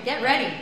Get ready.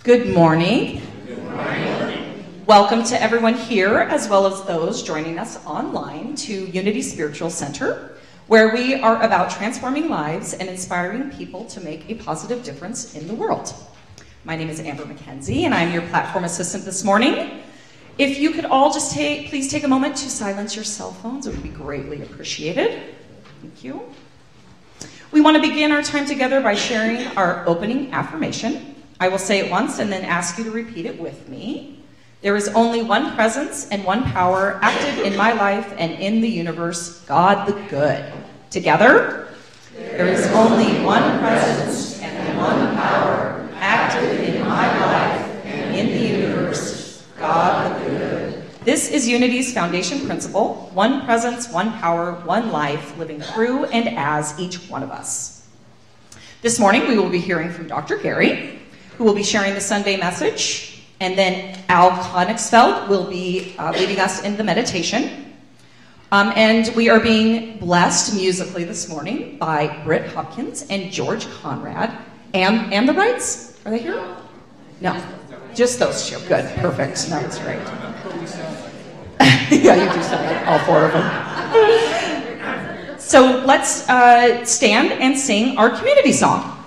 Good morning. Good morning. Welcome to everyone here, as well as those joining us online, to Unity Spiritual Center, where we are about transforming lives and inspiring people to make a positive difference in the world. My name is Amber McKenzie, and I'm your platform assistant this morning. If you could all just please take a moment to silence your cell phones, it would be greatly appreciated. Thank you. We want to begin our time together by sharing our opening affirmation. I will say it once and then ask you to repeat it with me. There is only one presence and one power active in my life and in the universe, God the Good. Together, there is only one presence and one power active in my life and in the universe, God the Good. This is Unity's foundation principle: one presence, one power, one life, living through and as each one of us. This morning, we will be hearing from Dr. Gary, who will be sharing the Sunday message, and then Al Konigsfeld will be leading us in the meditation. And we are being blessed musically this morning by Britt Hopkins and George Conrad. And the Wrights? Are they here? No, just those two. Good, perfect. No, that's great. Yeah, you do sound like all four of them. So let's stand and sing our community song.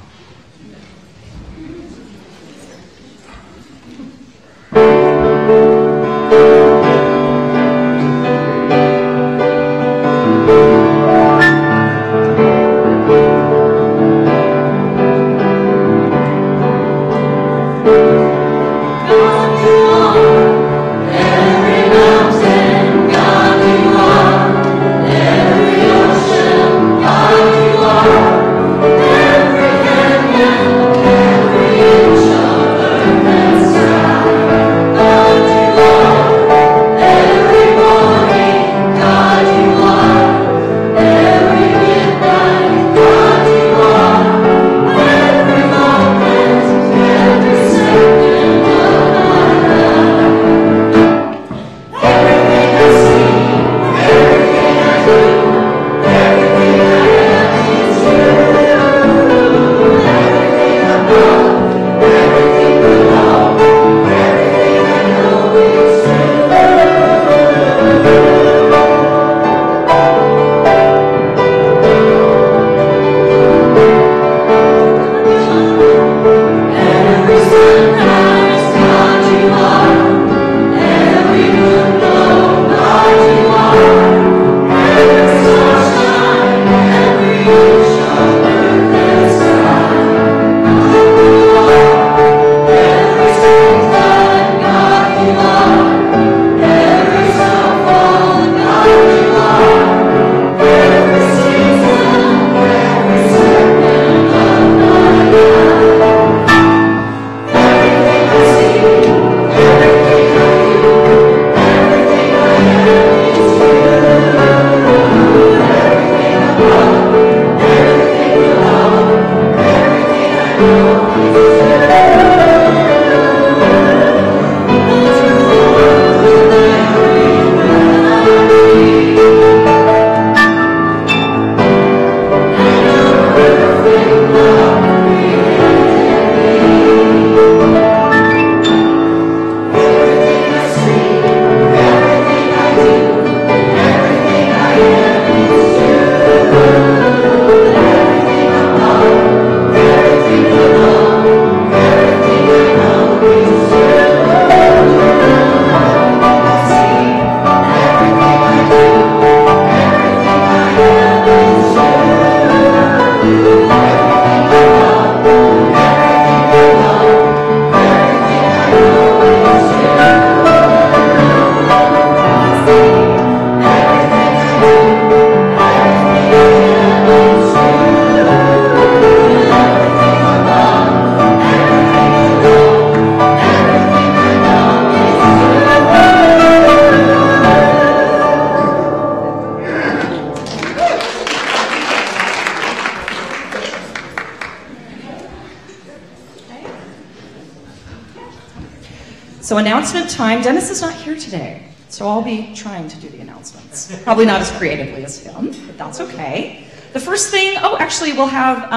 So announcement time. Dennis is not here today, so I'll be trying to do the announcements. Probably not as creatively as him, but that's okay. The first thing, actually we'll have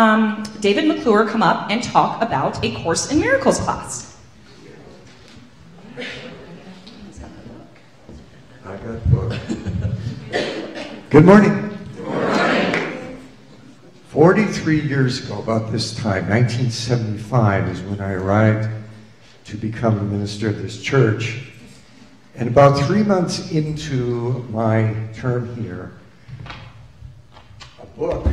David McClure come up and talk about a Course in Miracles class. Good morning. Good morning. 43 years ago, about this time, 1975, is when I arrived to become a minister of this church. And about 3 months into my term here, a book,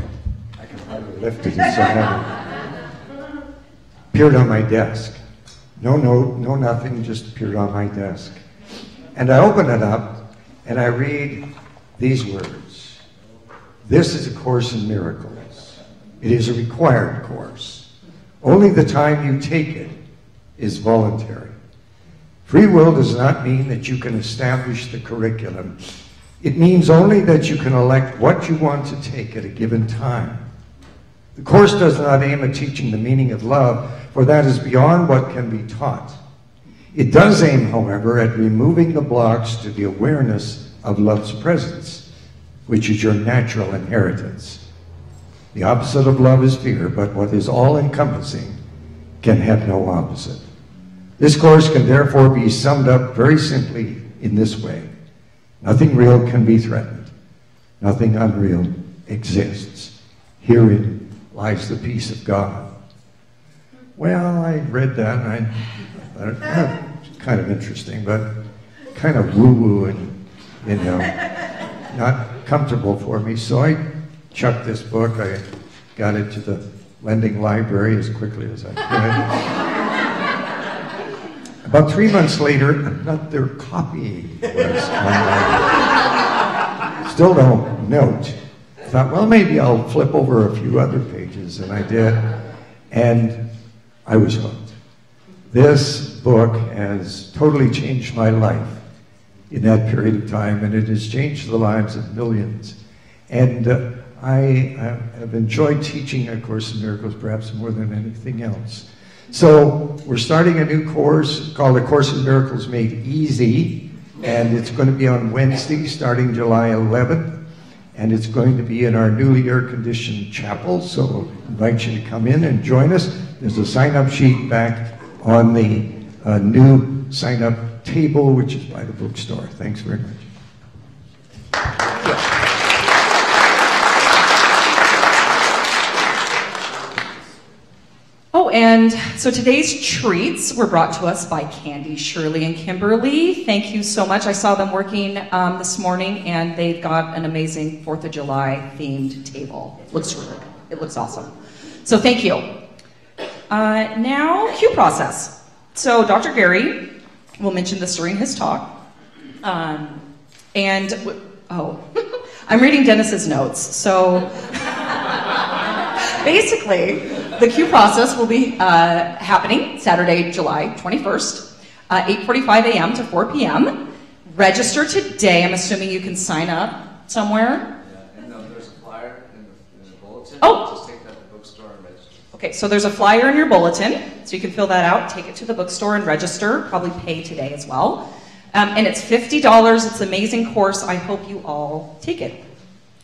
I can hardly lift it, it's so heavy, appeared on my desk. No note, no nothing, just appeared on my desk. And I open it up, and I read these words. This is a course in miracles. It is a required course. Only the time you take it is voluntary. Free will does not mean that you can establish the curriculum. It means only that you can elect what you want to take at a given time. The course does not aim at teaching the meaning of love, for that is beyond what can be taught. It does aim, however, at removing the blocks to the awareness of love's presence, which is your natural inheritance. The opposite of love is fear, but what is all-encompassing can have no opposite. This course can therefore be summed up very simply in this way. Nothing real can be threatened. Nothing unreal exists. Herein lies the peace of God. Well, I read that and I thought, it's kind of interesting, but kind of woo-woo and, you know, not comfortable for me. So I chucked this book. I got it to the lending library as quickly as I could. About 3 months later, another copy was online. Still don't note. I thought, well, maybe I'll flip over a few other pages, and I did. And I was hooked. This book has totally changed my life in that period of time, and it has changed the lives of millions. And I have enjoyed teaching A Course in Miracles perhaps more than anything else. So we're starting a new course called A Course in Miracles Made Easy, and it's going to be on Wednesday starting July 11th, and it's going to be in our newly air-conditioned chapel, so I invite you to come in and join us. There's a sign-up sheet back on the new sign-up table, which is by the bookstore. Thanks very much. Oh, and so today's treats were brought to us by Candy, Shirley, and Kimberly. Thank you so much. I saw them working this morning, and they've got an amazing 4th of July themed table. It looks awesome. So thank you. Now, cue process. So Dr. Gary will mention this during his talk. I'm reading Dennis's notes. So basically, the cue process will be happening Saturday, July 21st, 8:45 a.m. to 4 p.m. Register today. I'm assuming you can sign up somewhere. Yeah, and there's a flyer in the bulletin. Oh. Just take that to the bookstore and register. Okay, so there's a flyer in your bulletin, so you can fill that out, take it to the bookstore and register, probably pay today as well. And it's $50. It's an amazing course. I hope you all take it.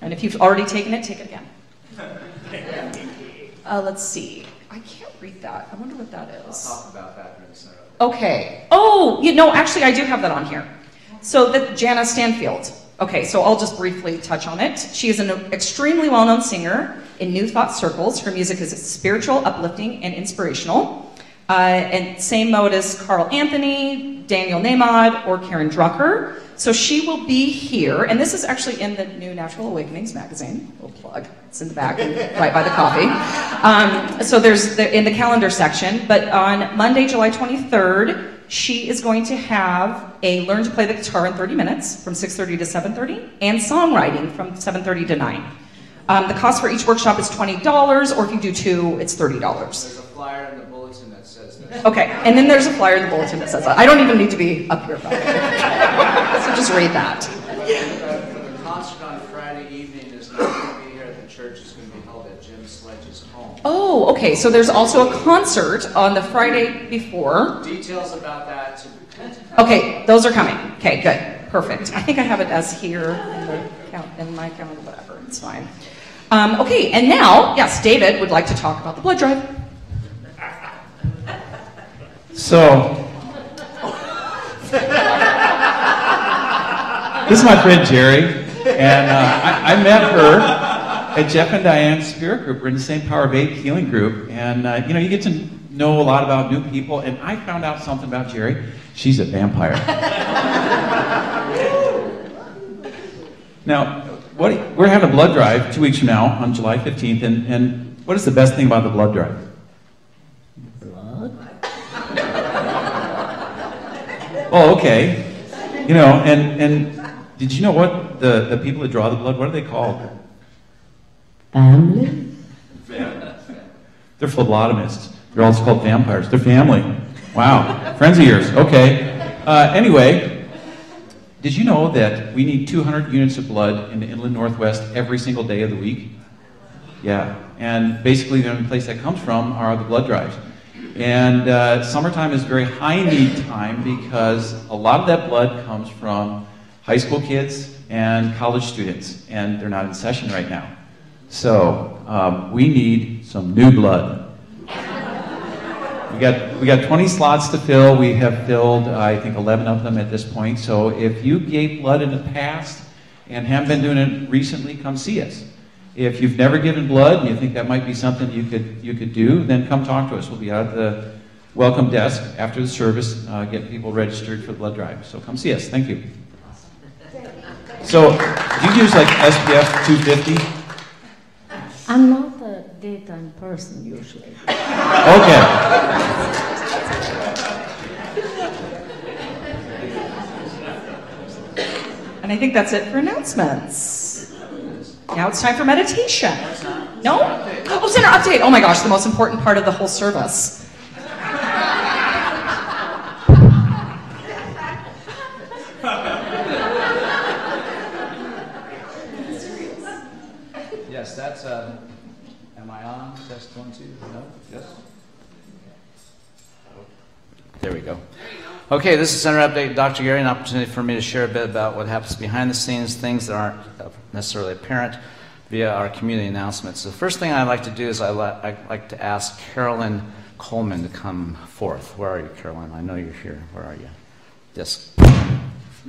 And if you've already taken it, take it again. Let's see. I can't read that. I wonder what that is. I'll talk about that during the center. Okay. Oh, actually, I do have that on here. So Jana Stanfield. Okay, so I'll just briefly touch on it. She is an extremely well-known singer in New Thought circles. Her music is spiritual, uplifting, and inspirational. And same mode as Carl Anthony, Daniel Nahmad, or Karen Drucker. So she will be here, and this is actually in the new Natural Awakenings magazine. Little plug. It's in the back, right by the coffee. So there's in the calendar section. But on Monday, July 23rd, she is going to have a Learn to Play the Guitar in 30 minutes from 6:30 to 7:30, and songwriting from 7:30 to 9. The cost for each workshop is $20, or if you do 2, it's $30. There's a flyer in the bulletin that says that. Okay, and then there's a flyer in the bulletin that says that. I don't even need to be up here about it. So just read that. For the concert on Friday evening is not going to be here at the church. It's going to be held at Jim Sledge's home. Oh, okay, so there's also a concert on the Friday before. Details about that. Okay, those are coming. Okay, good. Perfect. I think I have it as here in my calendar, whatever. It's fine. Okay, and now, yes, David would like to talk about the blood drive. So, this is my friend Jerry. And I met her at Jeff and Diane's spirit group. We're in the same Power of 8 healing group. And, you know, you get to know a lot about new people. And I found out something about Jerry. She's a vampire. Now, we're having a blood drive 2 weeks from now on July 15th. And what is the best thing about the blood drive? Blood? Oh, okay. You know, and did you know what the people that draw the blood, what are they called? Family? They're phlebotomists. They're also called vampires. They're family. Wow. Friends of yours. Okay. Anyway, did you know that we need 200 units of blood in the inland Northwest every single day of the week? Yeah. And basically the only place that comes from are the blood drives. And summertime is very high need time because a lot of that blood comes from high school kids and college students, and they're not in session right now. So we need some new blood. We got 20 slots to fill. We have filled, I think, 11 of them at this point. So if you gave blood in the past and haven't been doing it recently, come see us. If you've never given blood and you think that might be something you could do, then come talk to us. We'll be out at the welcome desk after the service, getting people registered for the blood drive. So come see us. Thank you. So, do you use like SPF 250? I'm not a daytime person usually. Okay. And I think that's it for announcements. Now it's time for meditation. No? Oh, center update. Oh my gosh, the most important part of the whole service. Yes, that's, am I on? Test 1, 2, no? Yes? There we go. Okay, this is Center Update. Dr. Gary, an opportunity for me to share a bit about what happens behind the scenes, things that aren't necessarily apparent via our community announcements. The first thing I'd like to do is I'd like to ask Carolyn Coleman to come forth. Where are you, Carolyn? I know you're here. Where are you? Just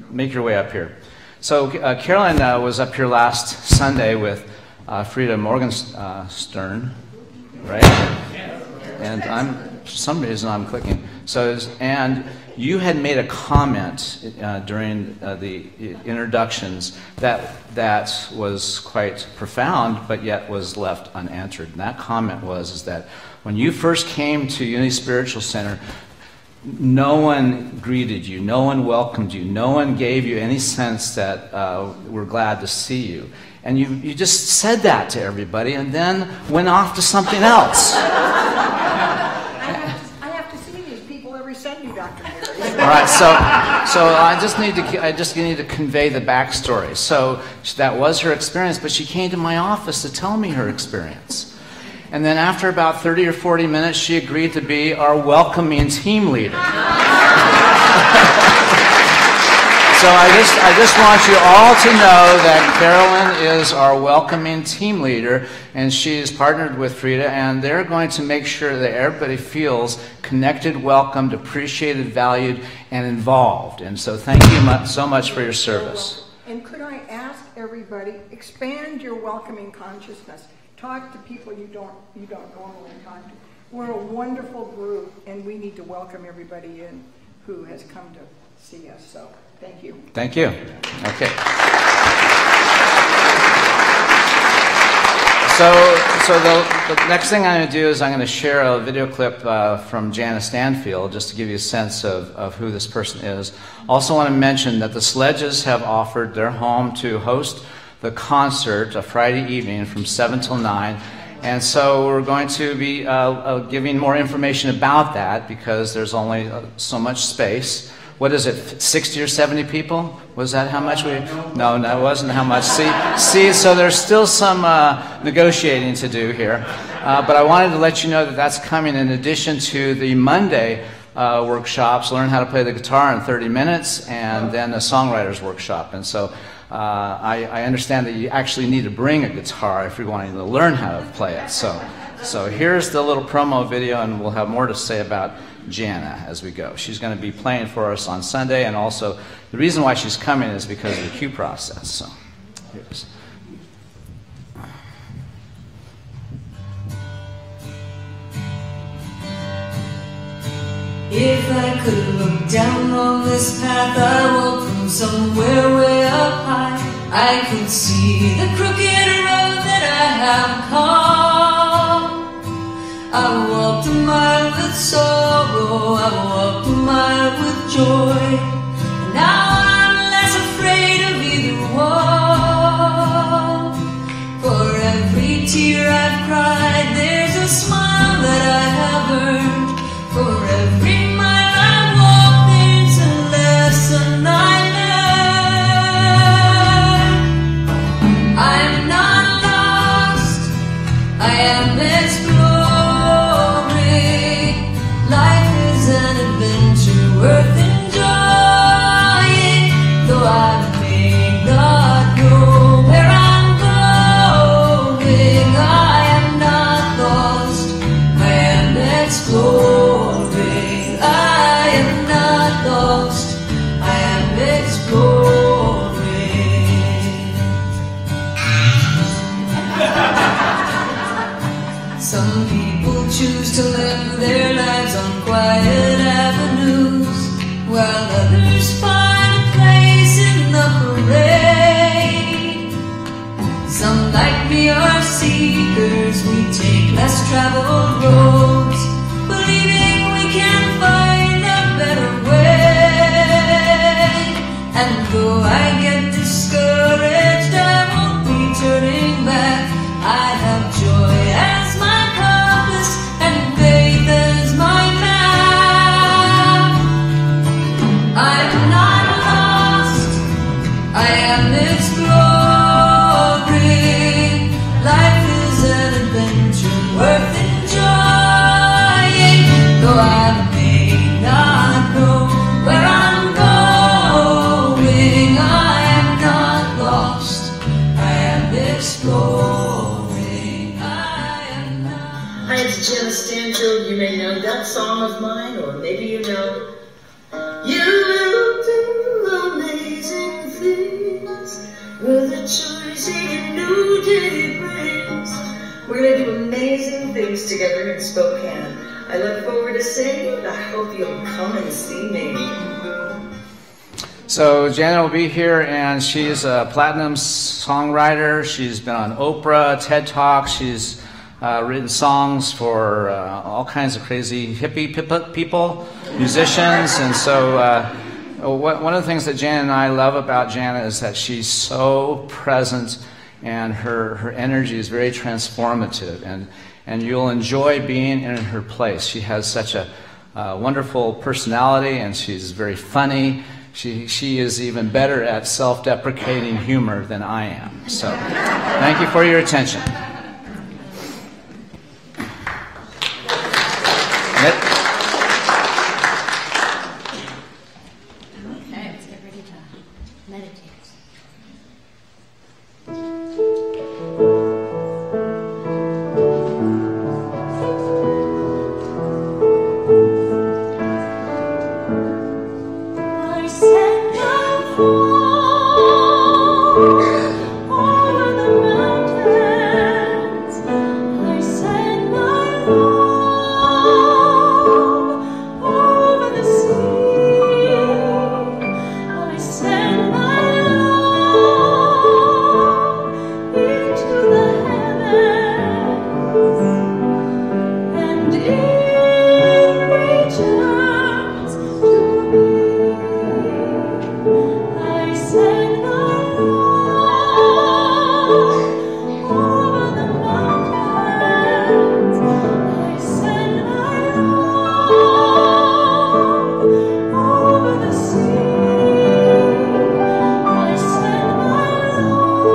make your way up here. So Carolyn was up here last Sunday with Frida Morgenstern, right? And for some reason I'm clicking. And you had made a comment during the introductions that was quite profound, but yet was left unanswered. And that comment was that when you first came to Unity Spiritual Center, no one greeted you, no one welcomed you, no one gave you any sense that we're glad to see you. And you just said that to everybody and then went off to something else. I have to see these people every Sunday, Dr. Gary. All right, so I just need to convey the backstory. So that was her experience, but she came to my office to tell me her experience. And then after about 30 or 40 minutes, she agreed to be our welcoming team leader. So I just want you all to know that Carolyn is our welcoming team leader, and she is partnered with Frida, and they're going to make sure that everybody feels connected, welcomed, appreciated, valued, and involved. And so thank you so much for your service. And could I ask everybody, expand your welcoming consciousness. Talk to people you don't normally talk to. We're a wonderful group, and we need to welcome everybody in who has come to see us. So thank you. Thank you. Okay. So the next thing I'm going to do is I'm going to share a video clip from Jana Stanfield, just to give you a sense of who this person is. Also want to mention that the Sledges have offered their home to host the concert a Friday evening from 7 till 9. And so we're going to be giving more information about that because there's only so much space. What is it, 60 or 70 people? Was that how much we? No, that wasn't how much. See, so there's still some negotiating to do here. But I wanted to let you know that that's coming in addition to the Monday workshops, learn how to play the guitar in 30 minutes, and then a songwriter's workshop. And so I understand that you actually need to bring a guitar if you're wanting to learn how to play it. So here's the little promo video, and we'll have more to say about Jana as we go. She's going to be playing for us on Sunday, and also the reason why she's coming is because of the Q process. So Here it is. If I could look down on this path I walk from somewhere way up high, I could see the crooked road that I have come. I walked a mile with sorrow, I walked a mile with joy, and now I'm less afraid of either one. For every tear I've cried, there's a smile that I have earned. For every mile I've walked, there's a lesson I learned. I'm not lost, I am exploring. Life is an adventure worth enjoying. Though I may not know where I'm going, I am not lost, I am exploring. Some people choose to live their lives on quiet avenues, while others find a place in the parade. Some like me are seekers, we take less traveled roads, believing we can find a better way. And though I get discouraged, I won't be turning back. I have joy as my compass and faith as my map. I'm not lost, I am exploring. Life is an adventure worth enjoying. Though I may not know where I'm going, I am not lost, I am exploring. Hi, it's Jenna Stanfield. You may know that song of mine, or maybe you know, you will do amazing things with the choice a new day brings. We're going to do amazing things together in Spokane. I look forward to seeing you. I hope you'll come and see me. So Janet will be here, and she's a platinum songwriter. She's been on Oprah, TED Talk. She's written songs for all kinds of crazy hippie people, musicians. And so one of the things that Janet and I love about Janet is that she's so present, and her energy is very transformative, and you'll enjoy being in her place. She has such a wonderful personality, and she's very funny. She is even better at self-deprecating humor than I am. So thank you for your attention. Okay, let's get ready to meditate. I set my throne over the mountains. I set my love over the sea. I set my love into the heavens, and it returns to me. I set my love over the mountains. I set my love over the sea. I set my love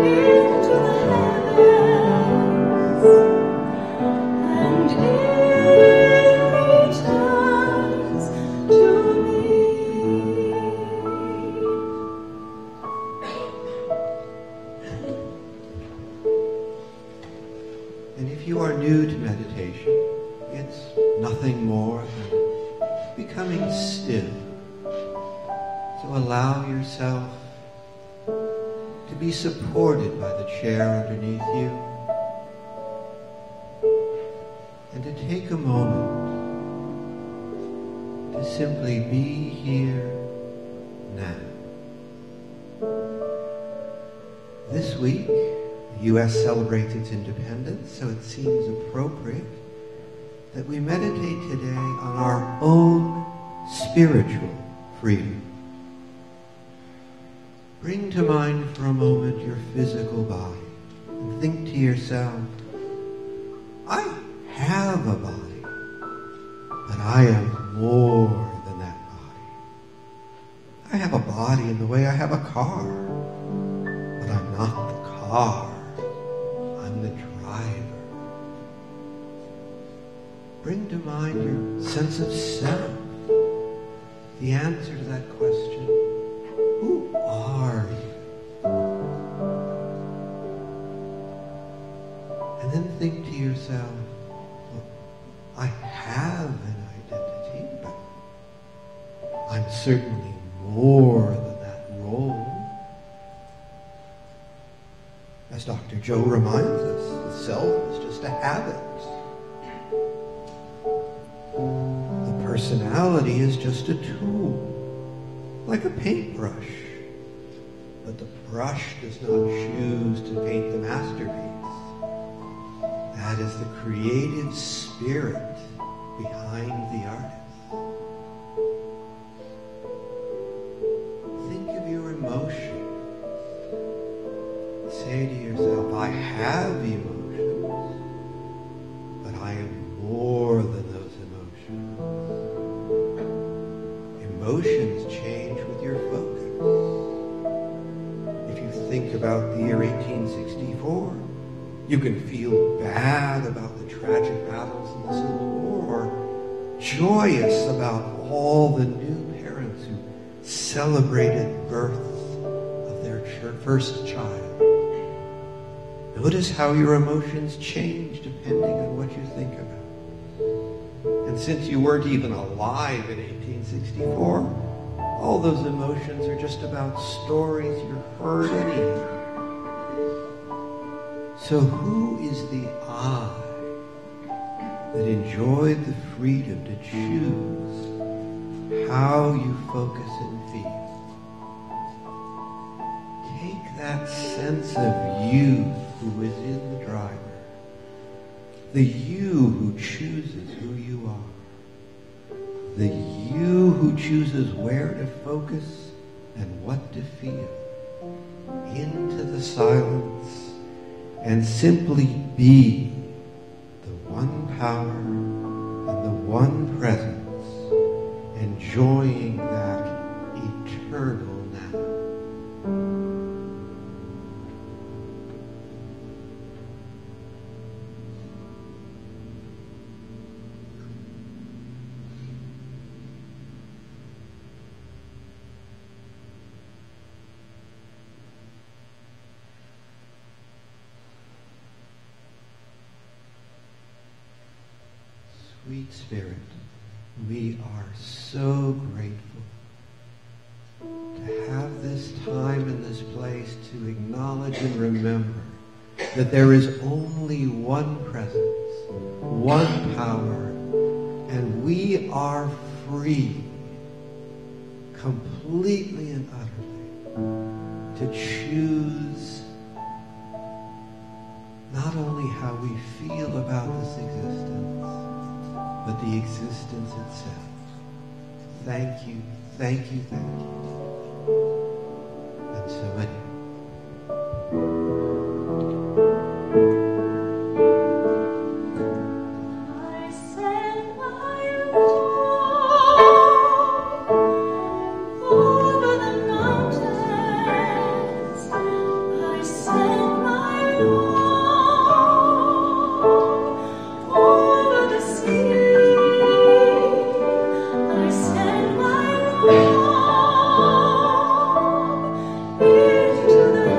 into the heavens, and it returns to me. And if you are new to meditation, it's nothing more than becoming still. So allow yourself to be supported by the chair underneath you, and to take a moment to simply be here now. This week, the U.S. celebrates its independence, so it seems appropriate that we meditate today on our own spiritual freedom. Bring to mind for a moment your physical body and think to yourself, I have a body, but I am more than that body. I have a body in the way I have a car, but I'm not the car. I'm the driver. Bring to mind your sense of self. The answer to that question, who are you? And then think to yourself, well, I have an identity, but I'm certainly more than that role. As Dr. Joe reminds us, the self is just a habit. The personality is just a tool, like a paintbrush. But the brush does not choose to paint the masterpiece. That is the creative spirit behind the artist. Think of your emotions. Say to yourself, I have emotions, but I am more than those emotions. Emotions change with your focus. If you think about the year 1864, you can feel bad about the tragic battles in the Civil War, or joyous about all the new parents who celebrated births of their first child. Notice how your emotions change depending on what you think about. And since you weren't even alive in 1864, all those emotions are just about stories you heard anyhow. So who is the I that enjoyed the freedom to choose how you focus and feel? Take that sense of youth who is in the driver, the you who chooses who you are, the you who chooses where to focus and what to feel, into the silence, and simply be the one power and the one presence, enjoying that eternal now. Sweet Spirit, we are so grateful to have this time and this place to acknowledge and remember that there is only one presence, one power, and we are free, completely and utterly, to choose not only how we feel about this existence, but the existence itself. Thank you, thank you, thank you. And so many. Into the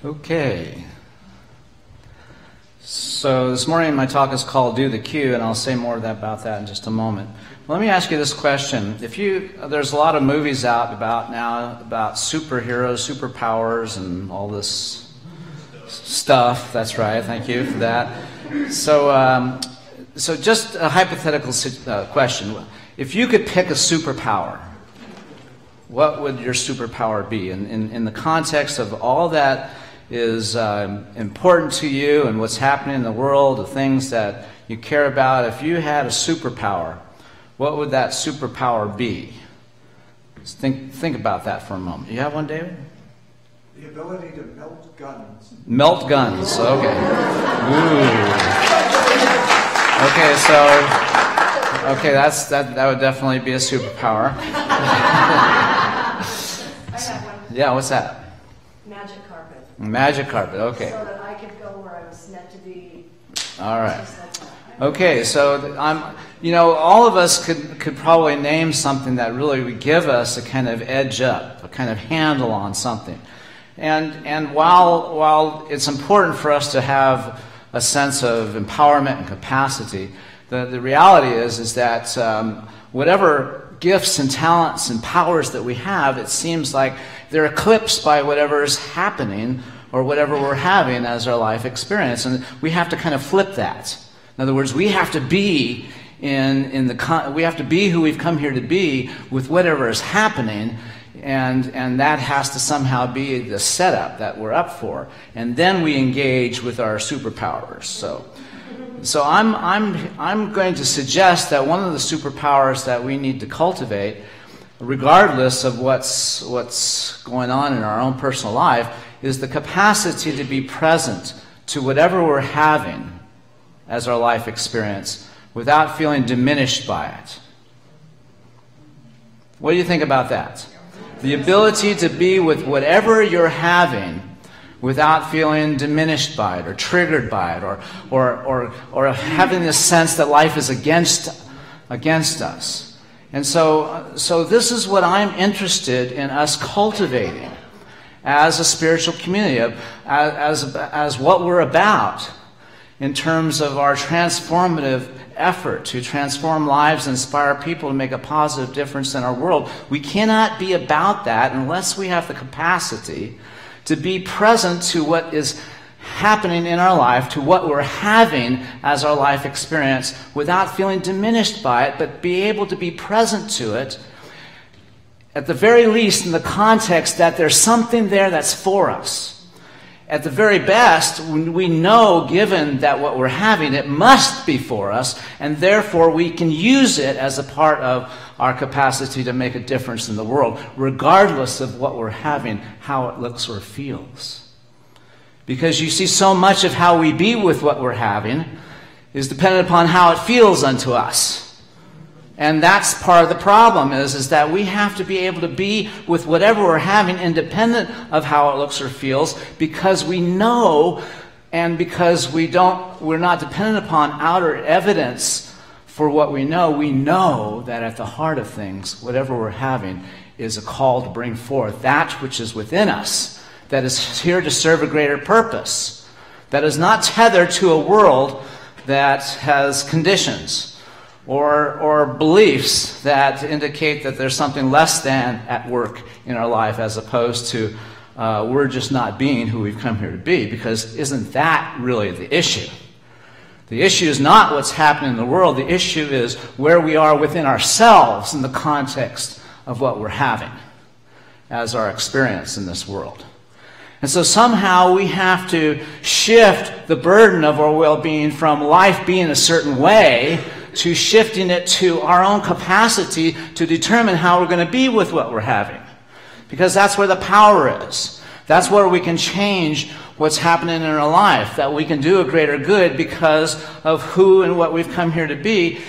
Okay. So this morning my talk is called Do the Q, and I'll say more about that in just a moment. Let me ask you this question. There's a lot of movies out now about superheroes, superpowers, and all this stuff. That's right. Thank you for that. So just a hypothetical question. If you could pick a superpower, what would your superpower be? In the context of all that is important to you and what's happening in the world, the things that you care about, if you had a superpower, what would that superpower be? Just think about that for a moment. You have one, David? The ability to melt guns. Melt guns, okay. Ooh. Okay, that would definitely be a superpower. Yeah, what's that? Magic carpet. Magic carpet, okay. So that I could go where I was meant to be. All right. Okay, so all of us could probably name something that really would give us a kind of edge up, a kind of handle on something. And while it's important for us to have a sense of empowerment and capacity, the reality is that whatever gifts and talents and powers that we have, it seems like they're eclipsed by whatever is happening or whatever we're having as our life experience. And we have to kind of flip that. In other words, we have to be we have to be who we've come here to be with whatever is happening, and that has to somehow be the setup that we're up for. And then we engage with our superpowers. So I'm going to suggest that one of the superpowers that we need to cultivate, regardless of what's going on in our own personal life, is the capacity to be present to whatever we're having as our life experience without feeling diminished by it. What do you think about that? The ability to be with whatever you're having without feeling diminished by it or triggered by it or having this sense that life is against us. And so this is what I'm interested in us cultivating as a spiritual community, as what we're about in terms of our transformative effort to transform lives and inspire people to make a positive difference in our world. We cannot be about that unless we have the capacity to be present to what is happening in our life, to what we're having as our life experience, without feeling diminished by it, but be able to be present to it, at the very least in the context that there's something there that's for us. At the very best, we know, given that what we're having, it must be for us, and therefore we can use it as a part of our capacity to make a difference in the world, regardless of what we're having, how it looks or feels. Because you see, so much of how we be with what we're having is dependent upon how it feels unto us. And that's part of the problem is that we have to be able to be with whatever we're having independent of how it looks or feels, because we know, and because we're not dependent upon outer evidence for what we know that at the heart of things, whatever we're having is a call to bring forth that which is within us, that is here to serve a greater purpose, that is not tethered to a world that has conditions or beliefs that indicate that there's something less than at work in our life, as opposed to we're just not being who we've come here to be. Because isn't that really the issue? The issue is not what's happening in the world. The issue is where we are within ourselves in the context of what we're having as our experience in this world. And so somehow we have to shift the burden of our well-being from life being a certain way to shifting it to our own capacity to determine how we're going to be with what we're having. Because that's where the power is. That's where we can change what's happening in our life, that we can do a greater good because of who and what we've come here to be,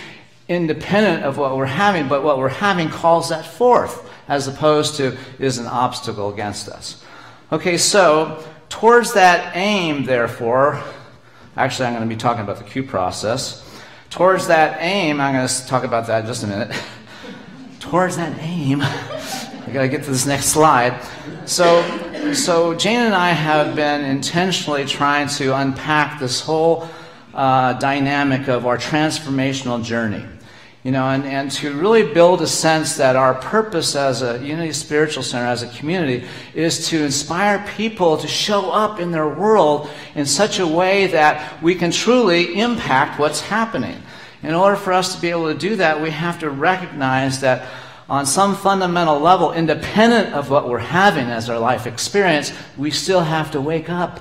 independent of what we're having, but what we're having calls that forth, as opposed to is an obstacle against us. Okay, so towards that aim, therefore, actually I'm going to be talking about the Q process. Towards that aim, I'm going to talk about that in just a minute. Towards that aim, I got to get to this next slide. So Jane and I have been intentionally trying to unpack this whole dynamic of our transformational journey. You know, and to really build a sense that our purpose as a Unity Spiritual Center, as a community, is to inspire people to show up in their world in such a way that we can truly impact what's happening. In order for us to be able to do that, we have to recognize that on some fundamental level, independent of what we're having as our life experience, we still have to wake up.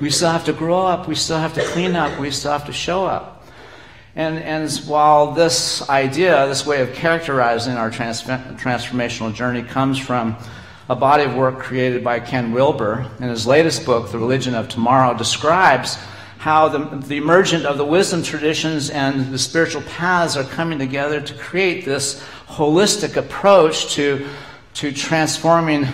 We still have to grow up. We still have to clean up. We still have to show up. And while this idea, this way of characterizing our transformational journey comes from a body of work created by Ken Wilber, in his latest book, The Religion of Tomorrow, describes how the emergence of the wisdom traditions and the spiritual paths are coming together to create this holistic approach to transforming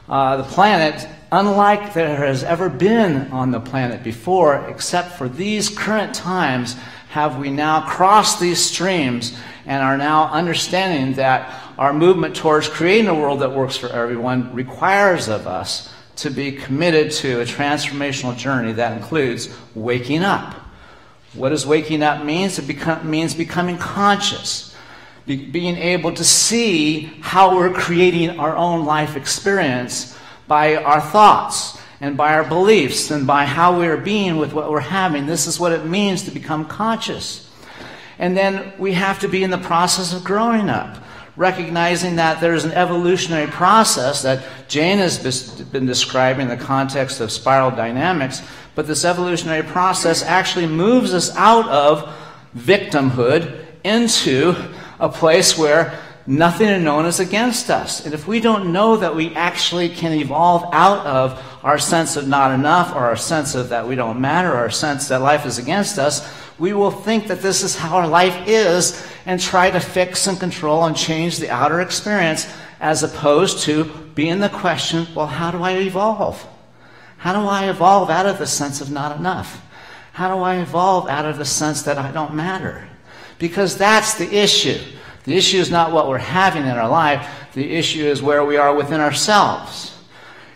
the planet, unlike there has ever been on the planet before, except for these current times. Have we now crossed these streams and are now understanding that our movement towards creating a world that works for everyone requires of us to be committed to a transformational journey that includes waking up. What does waking up mean? It means becoming conscious, being able to see how we're creating our own life experience by our thoughts, and by our beliefs, and by how we are being with what we're having. This is what it means to become conscious. And then we have to be in the process of growing up, recognizing that there's an evolutionary process that Jane has been describing in the context of spiral dynamics, but this evolutionary process actually moves us out of victimhood into a place where nothing is known as against us. And if we don't know that we actually can evolve out of our sense of not enough, or our sense of that we don't matter, or our sense that life is against us, we will think that this is how our life is and try to fix and control and change the outer experience, as opposed to being the question, well, how do I evolve? How do I evolve out of the sense of not enough? How do I evolve out of the sense that I don't matter? Because that's the issue. The issue is not what we're having in our life. The issue is where we are within ourselves.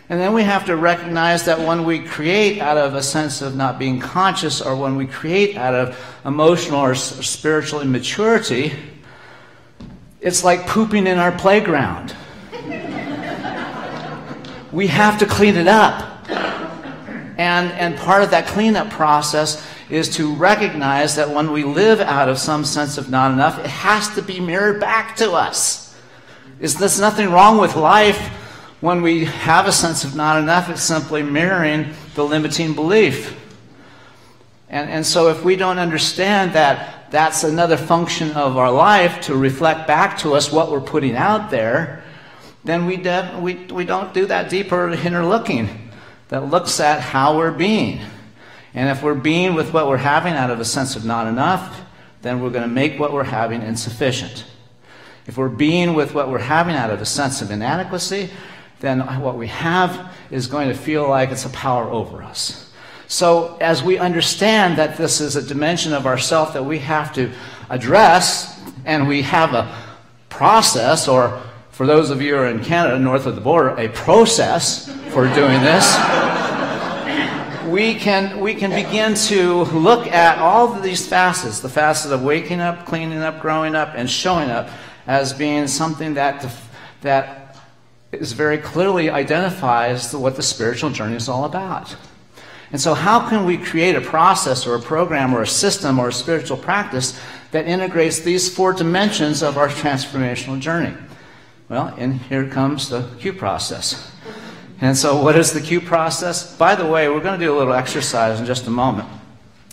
And then we have to recognize that when we create out of a sense of not being conscious, or when we create out of emotional or spiritual immaturity, it's like pooping in our playground. We have to clean it up. And part of that cleanup process is to recognize that when we live out of some sense of not enough, it has to be mirrored back to us. There's nothing wrong with life when we have a sense of not enough. It's simply mirroring the limiting belief. And so if we don't understand that that's another function of our life to reflect back to us what we're putting out there, then we don't do that deeper inner looking that looks at how we're being. And if we're being with what we're having out of a sense of not enough, then we're going to make what we're having insufficient. If we're being with what we're having out of a sense of inadequacy, then what we have is going to feel like it's a power over us. So as we understand that this is a dimension of ourself that we have to address, and we have a process, or for those of you who are in Canada, north of the border, a process for doing this, we can begin to look at all of these facets, the facets of waking up, cleaning up, growing up, and showing up, as being something that is very clearly identifies what the spiritual journey is all about. And so how can we create a process or a program or a system or a spiritual practice that integrates these four dimensions of our transformational journey? Well, and here comes the Q process. And so what is the Q process? By the way, we're going to do a little exercise in just a moment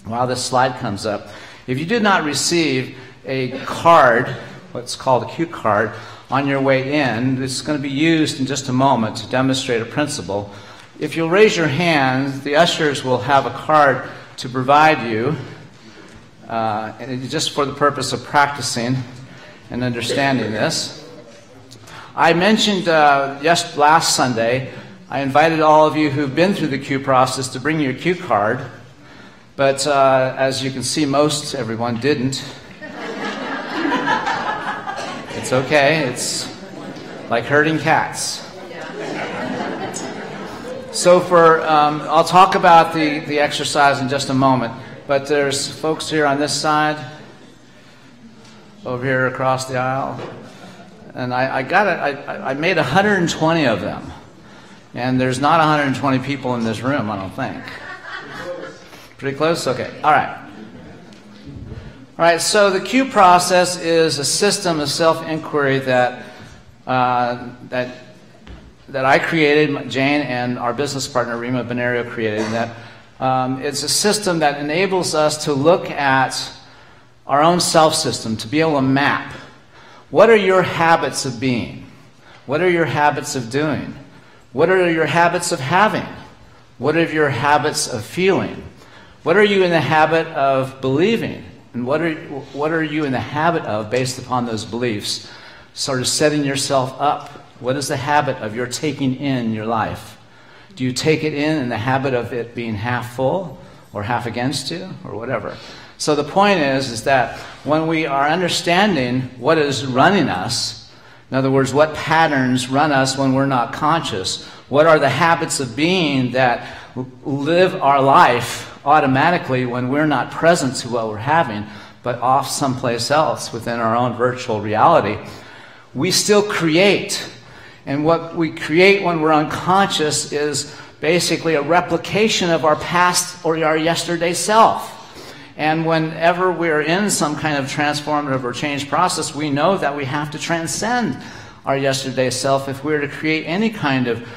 while this slide comes up. If you did not receive a card, what's called a Q card, on your way in, it's going to be used in just a moment to demonstrate a principle. If you'll raise your hand, the ushers will have a card to provide you, and just for the purpose of practicing and understanding this. I mentioned last Sunday, I invited all of you who've been through the Q process to bring your Q card, but as you can see, most everyone didn't. It's okay. like herding cats. So I'll talk about the exercise in just a moment, but there's folks here on this side, over here across the aisle, and I made 120 of them, and there's not 120 people in this room, I don't think. Pretty close? Okay, all right. All right, so the Q process is a system of self-inquiry that I created, Jane and our business partner Rima Benario created. That it's a system that enables us to look at our own self-system, to be able to map. What are your habits of being? What are your habits of doing? What are your habits of having? What are your habits of feeling? What are you in the habit of believing? And what are you in the habit of, based upon those beliefs, sort of setting yourself up? What is the habit of your taking in your life? Do you take it in the habit of it being half full or half against you or whatever? So the point is that when we are understanding what is running us, in other words, what patterns run us when we're not conscious, what are the habits of being that live our life automatically when we're not present to what we're having, but off someplace else within our own virtual reality, we still create. And what we create when we're unconscious is basically a replication of our past or our yesterday self. And whenever we're in some kind of transformative or change process, we know that we have to transcend our yesterday self if we're to create any kind of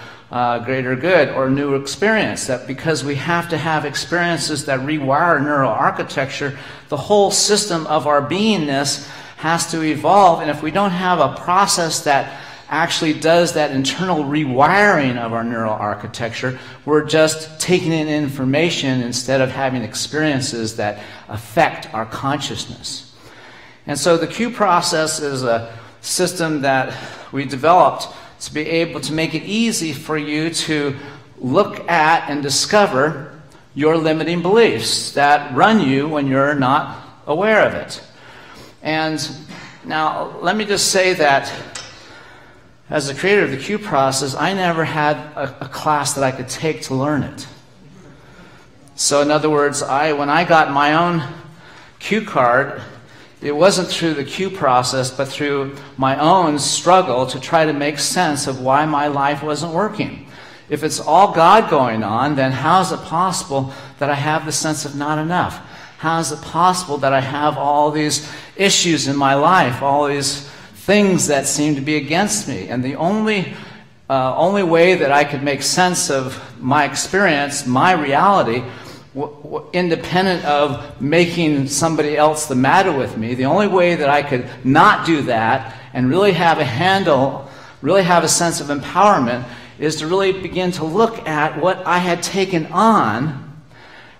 greater good or new experience. That because we have to have experiences that rewire neural architecture, the whole system of our beingness has to evolve. And if we don't have a process that actually does that internal rewiring of our neural architecture, we're just taking in information instead of having experiences that affect our consciousness. And so the Q process is a system that we developed to be able to make it easy for you to look at and discover your limiting beliefs that run you when you're not aware of it. And now let me just say that as the creator of the Q process, I never had a class that I could take to learn it. So in other words, when I got my own Q card, it wasn't through the Q process, but through my own struggle to try to make sense of why my life wasn't working. If it's all God going on, then how is it possible that I have the sense of not enough? How is it possible that I have all these issues in my life, all these things that seem to be against me? And the only way that I could make sense of my experience, my reality, independent of making somebody else the matter with me, the only way that I could not do that and really have a handle, really have a sense of empowerment, is to really begin to look at what I had taken on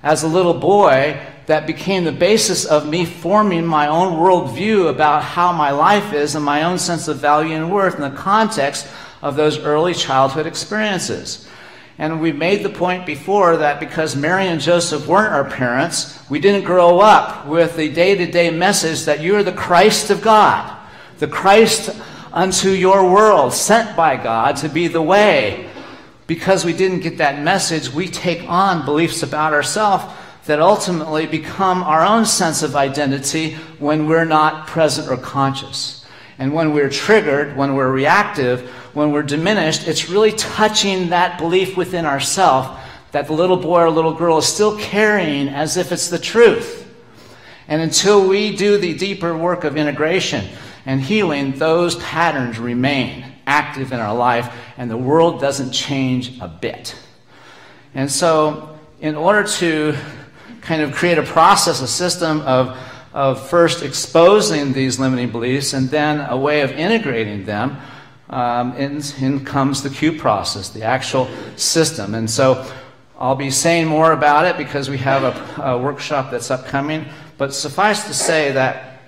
as a little boy that became the basis of me forming my own worldview about how my life is and my own sense of value and worth in the context of those early childhood experiences. And we made the point before that because Mary and Joseph weren't our parents, we didn't grow up with the day-to-day message that you are the Christ of God, the Christ unto your world, sent by God to be the way. Because we didn't get that message, we take on beliefs about ourselves that ultimately become our own sense of identity when we're not present or conscious. And when we're triggered, when we're reactive, when we're diminished, it's really touching that belief within ourselves that the little boy or little girl is still carrying as if it's the truth. And until we do the deeper work of integration and healing, those patterns remain active in our life, and the world doesn't change a bit. And so, in order to kind of create a process, a system of first exposing these limiting beliefs and then a way of integrating them, in comes the Q process, the actual system. And so I'll be saying more about it because we have a workshop that's upcoming. But suffice to say that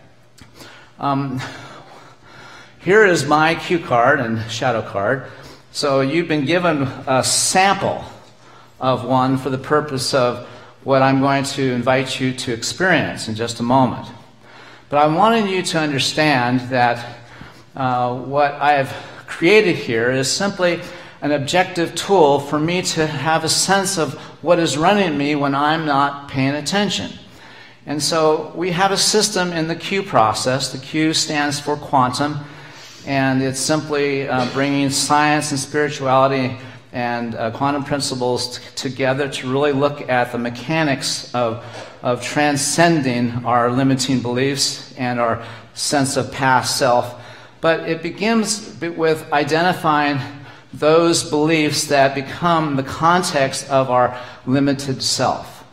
here is my Q card and shadow card. So you've been given a sample of one for the purpose of what I'm going to invite you to experience in just a moment. But I wanted you to understand that what I have created here is simply an objective tool for me to have a sense of what is running me when I'm not paying attention. And so we have a system in the Q process. The Q stands for quantum, and it's simply bringing science and spirituality and quantum principles together to really look at the mechanics of transcending our limiting beliefs and our sense of past self. But it begins with identifying those beliefs that become the context of our limited self.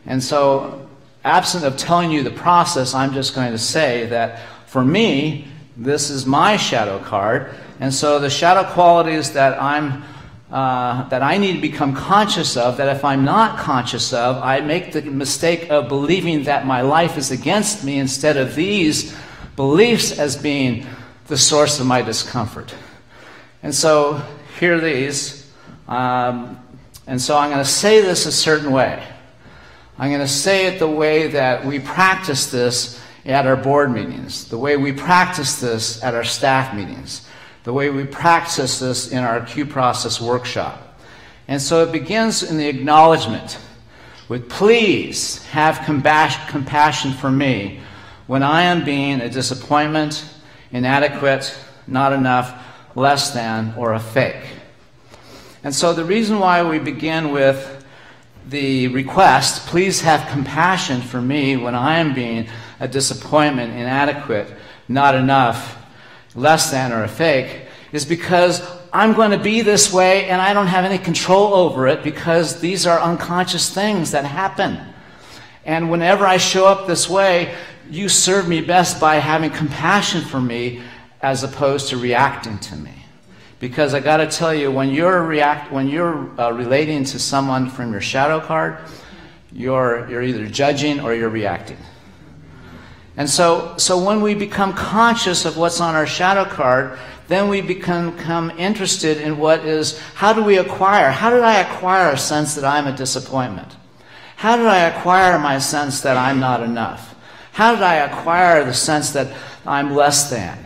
And so, absent of telling you the process, I'm just going to say that for me, this is my shadow card. And so the shadow qualities that I need to become conscious of, that if I'm not conscious of, I make the mistake of believing that my life is against me instead of these beliefs as being the source of my discomfort. And so here are these. And so I'm going to say this a certain way. I'm going to say it the way that we practice this at our board meetings, the way we practice this at our staff meetings, the way we practice this in our Q process workshop. And so it begins in the acknowledgement with, please have compassion for me when I am being a disappointment, inadequate, not enough, less than, or a fake. And so the reason why we begin with the request, please have compassion for me when I am being a disappointment, inadequate, not enough, less than, or a fake, is because I'm going to be this way and I don't have any control over it, because these are unconscious things that happen. And whenever I show up this way, you serve me best by having compassion for me as opposed to reacting to me. Because I got to tell you, when you're relating to someone from your shadow card, you're either judging or you're reacting. And so when we become conscious of what's on our shadow card, then we become interested in how did I acquire a sense that I'm a disappointment? How did I acquire my sense that I'm not enough? How did I acquire the sense that I'm less than?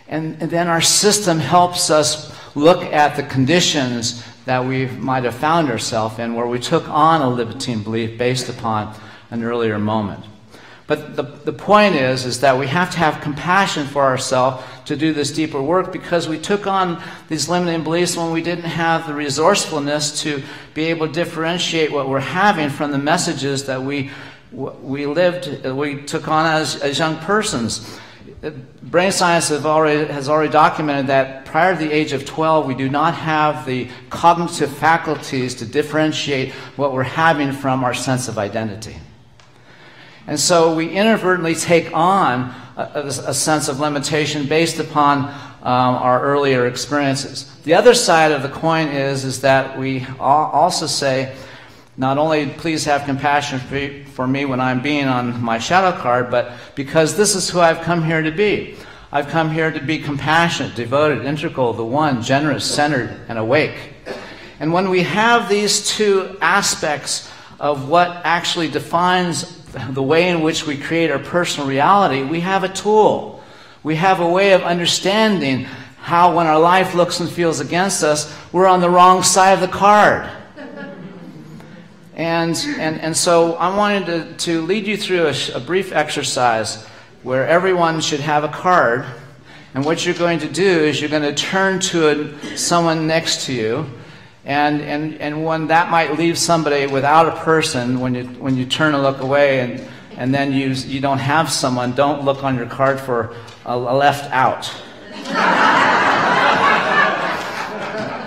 And then our system helps us look at the conditions that we might have found ourselves in, where we took on a limiting belief based upon an earlier moment. But the point is that we have to have compassion for ourselves to do this deeper work, because we took on these limiting beliefs when we didn't have the resourcefulness to be able to differentiate what we're having from the messages that we took on as young persons. Brain science has already documented that prior to the age of 12, we do not have the cognitive faculties to differentiate what we're having from our sense of identity. And so we inadvertently take on a sense of limitation based upon our earlier experiences. The other side of the coin is that we also say, not only please have compassion for me when I'm being on my shadow card, but because this is who I've come here to be. I've come here to be compassionate, devoted, integral, the one, generous, centered, and awake. And when we have these two aspects of what actually defines the way in which we create our personal reality, we have a tool. We have a way of understanding how, when our life looks and feels against us, we're on the wrong side of the card. And so I wanted to lead you through a brief exercise where everyone should have a card. And what you're going to do is you're going to turn to someone next to you. And when that might leave somebody without a person, when you turn and look away and then you don't have someone, don't look on your card for a left out.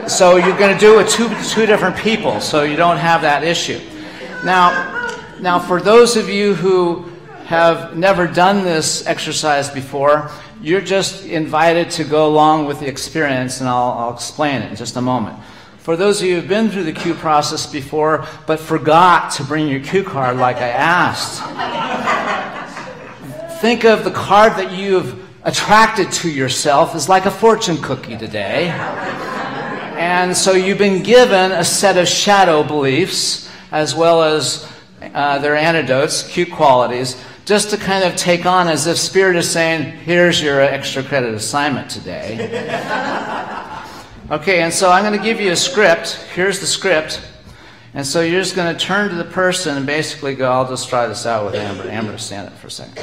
So you're going to do it with two different people, so you don't have that issue. Now, for those of you who have never done this exercise before, you're just invited to go along with the experience, and I'll explain it in just a moment. For those of you who've been through the Q process before, but forgot to bring your Q card like I asked, think of the card that you've attracted to yourself as like a fortune cookie today. And so you've been given a set of shadow beliefs, as well as their antidotes, Q qualities, just to kind of take on as if Spirit is saying, here's your extra credit assignment today. Okay, and so I'm going to give you a script. Here's the script. And so you're just going to turn to the person and basically go, I'll just try this out with Amber. Amber, stand up for a second.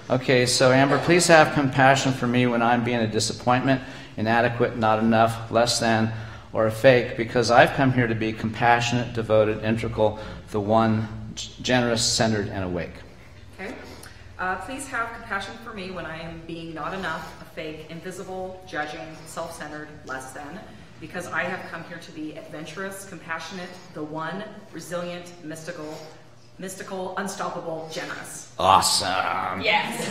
Okay, so Amber, please have compassion for me when I'm being a disappointment, inadequate, not enough, less than, or a fake, because I've come here to be compassionate, devoted, integral, the one, generous, centered, and awake. Okay. Please have compassion for me when I am being not enough, a fake, invisible, judging, self-centered, less than, because I have come here to be adventurous, compassionate, the one, resilient, mystical, unstoppable, generous. Awesome. Yes.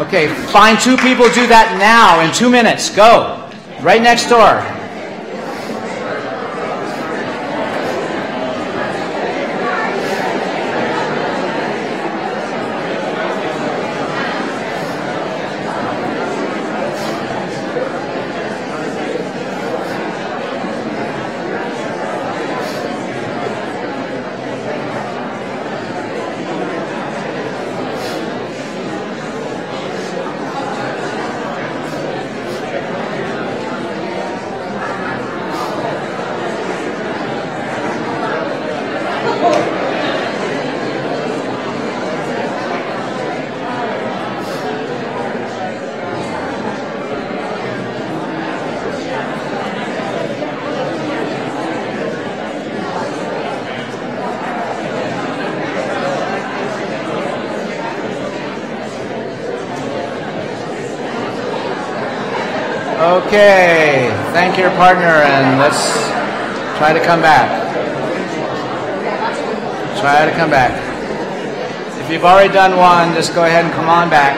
Okay, find 2 people, do that now in 2 minutes. Go. Right next door. Okay, thank your partner, and let's try to come back. Try to come back. If you've already done one, just go ahead and come on back.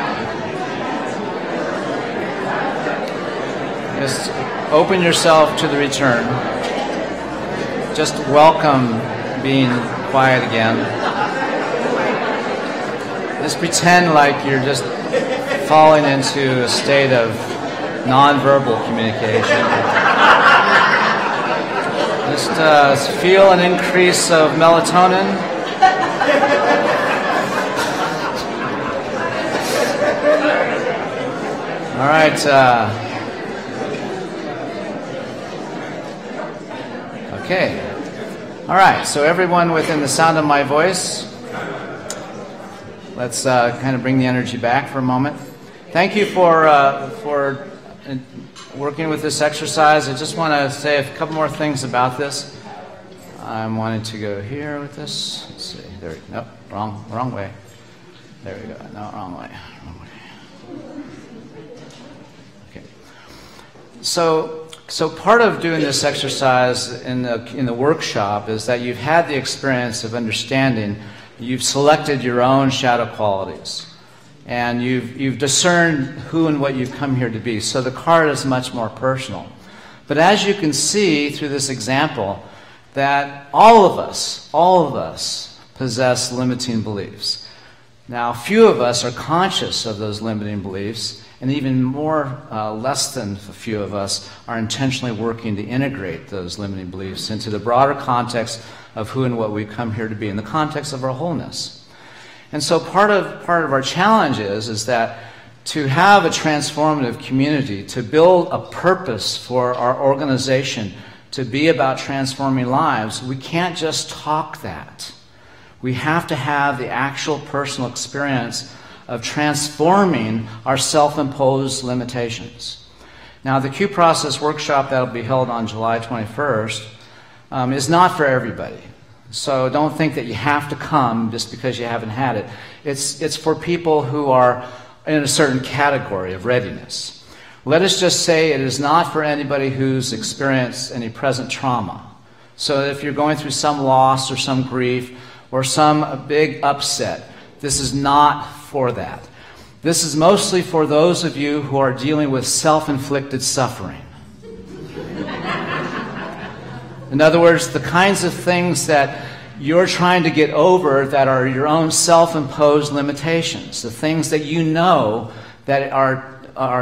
Just open yourself to the return. Just welcome being quiet again. Just pretend like you're just falling into a state of non-verbal communication. Just feel an increase of melatonin. All right. Okay. All right. So everyone within the sound of my voice, let's kind of bring the energy back for a moment. Thank you for working with this exercise. I just want to say a couple more things about this. I'm wanting to go here with this. Let's see. There. Nope. Wrong way. There we go. No, wrong way. Okay. So part of doing this exercise in the workshop is that you've had the experience of understanding. You've selected your own shadow qualities. And you've discerned who and what you've come here to be. So the card is much more personal. But as you can see through this example, that all of us possess limiting beliefs. Now, few of us are conscious of those limiting beliefs, and even more, less than a few of us are intentionally working to integrate those limiting beliefs into the broader context of who and what we've come here to be, in the context of our wholeness. And so part of our challenge is that to have a transformative community, to build a purpose for our organization, to be about transforming lives, we can't just talk that. We have to have the actual personal experience of transforming our self-imposed limitations. Now, the Q Process workshop that will be held on July 21st is not for everybody. So don't think that you have to come just because you haven't had it. It's for people who are in a certain category of readiness. Let us just say it is not for anybody who's experienced any present trauma. So if you're going through some loss or some grief or some big upset, this is not for that. This is mostly for those of you who are dealing with self-inflicted suffering. In other words, the kinds of things that you're trying to get over that are your own self-imposed limitations, the things that you know that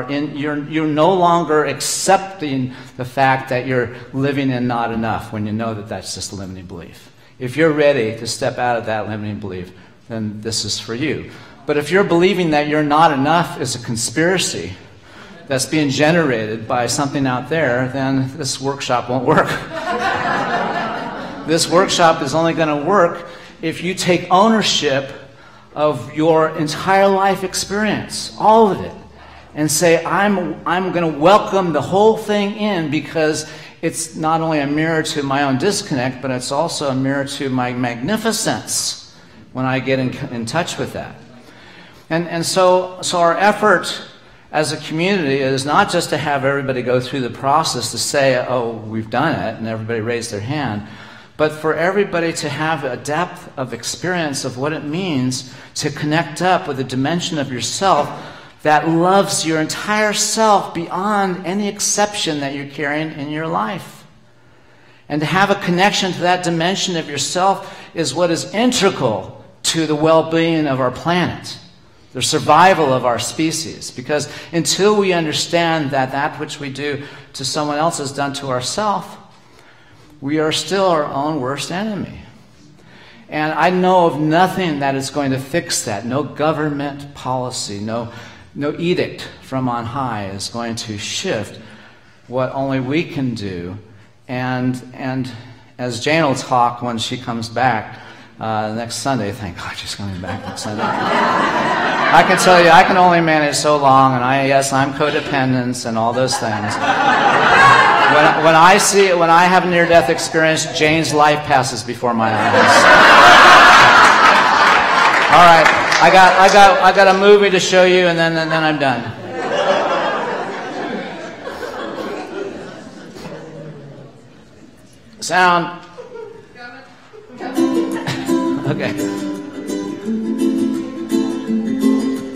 you're no longer accepting the fact that you're living in not enough when you know that that's just a limiting belief. If you're ready to step out of that limiting belief, then this is for you. But if you're believing that you're not enough is a conspiracy that's being generated by something out there, then this workshop won't work. This workshop is only going to work if you take ownership of your entire life experience, all of it, and say, I'm going to welcome the whole thing in, because it's not only a mirror to my own disconnect, but it's also a mirror to my magnificence when I get in touch with that. And so our effort as a community is not just to have everybody go through the process to say, oh, we've done it, and everybody raise their hand, but for everybody to have a depth of experience of what it means to connect up with a dimension of yourself that loves your entire self beyond any exception that you're carrying in your life. And to have a connection to that dimension of yourself is what is integral to the well-being of our planet, the survival of our species. Because until we understand that that which we do to someone else is done to ourselves, we are still our own worst enemy. And I know of nothing that is going to fix that. No government policy, no edict from on high is going to shift what only we can do. And as Jane will talk when she comes back next Sunday, thank God she's coming back next Sunday. I can tell you, I can only manage so long, and I'm codependent and all those things. When I have a near-death experience, Jane's life passes before my eyes. All right, I got a movie to show you, and then I'm done. Sound. Okay.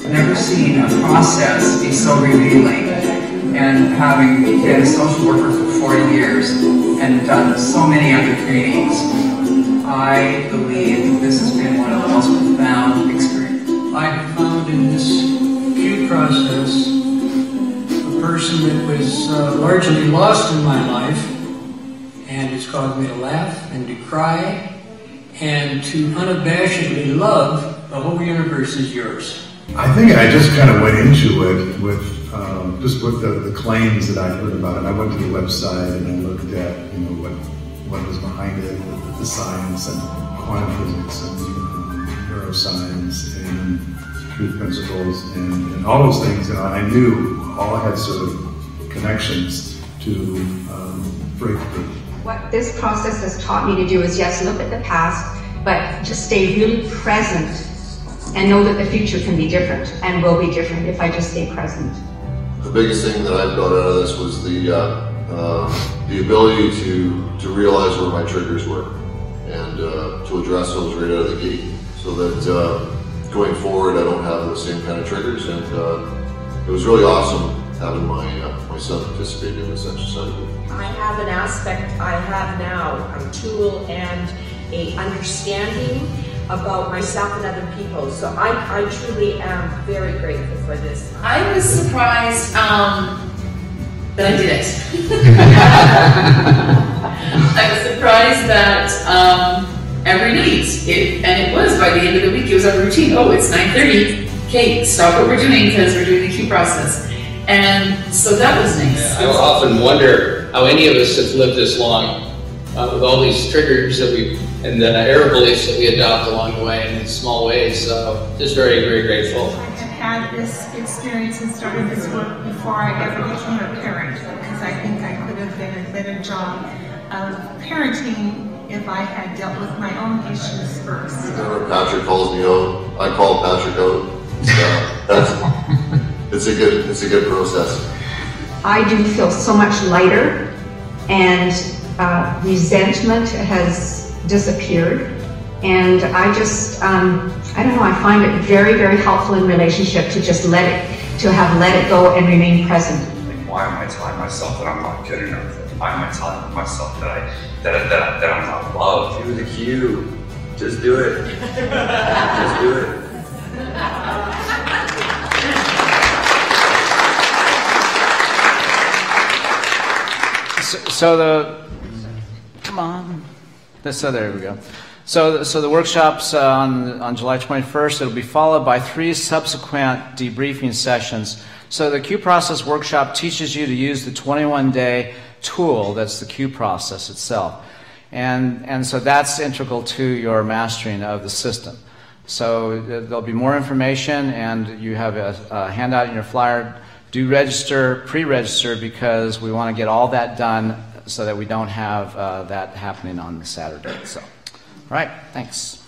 I've never seen a process be so revealing, and having been a social worker for 40 years and done so many other trainings, I believe that this has been one of the most profound experiences. I have found in this Q process a person that was largely lost in my life, and it's caused me to laugh and to cry and to unabashedly love. The whole universe is yours. I think I just kind of went into it with the claims that I heard about it. I went to the website and I looked at what was behind it, the science and quantum physics and neuroscience and truth principles and all those things. And I knew all had sort of connections to breakthrough. What this process has taught me to do is, yes, look at the past, but just stay really present and know that the future can be different and will be different if I just stay present. The biggest thing that I got out of this was the ability to realize where my triggers were and to address those right out of the gate, so that going forward I don't have the same kind of triggers. And it was really awesome having my son participate in this exercise. I have an aspect I have now, a tool and a understanding about myself and other people. So I truly am very grateful for this. I was surprised that I did it. I was surprised that every night, and it was by the end of the week, it was a routine. Oh, it's 9:30. Okay, stop what we're doing because we're doing the Q process. And so that was nice. I often wonder how any of us have lived this long with all these triggers that and the error beliefs that we adopt along the way in small ways. So just very, very grateful. I have had this experience and started this work before I ever became a parent, because I think I could have done a better job of parenting if I had dealt with my own issues first. Whenever Patrick calls me out, I call Patrick out. It's a good process. I do feel so much lighter, and resentment has disappeared, and I just I don't know, I find it very, very helpful in relationship to just let it go and remain present. Why am I telling myself that I'm not good enough? Why am I telling myself that I'm not loved? Do the Q. Just do it. Just do it. So there we go. So the workshop's on July 21st. It'll be followed by 3 subsequent debriefing sessions. So the Q Process workshop teaches you to use the 21-day tool that's the Q Process itself. And so that's integral to your mastering of the system. So there'll be more information, and you have a handout in your flyer. Do register, pre-register, because we want to get all that done so that we don't have that happening on the Saturday. So, all right, thanks.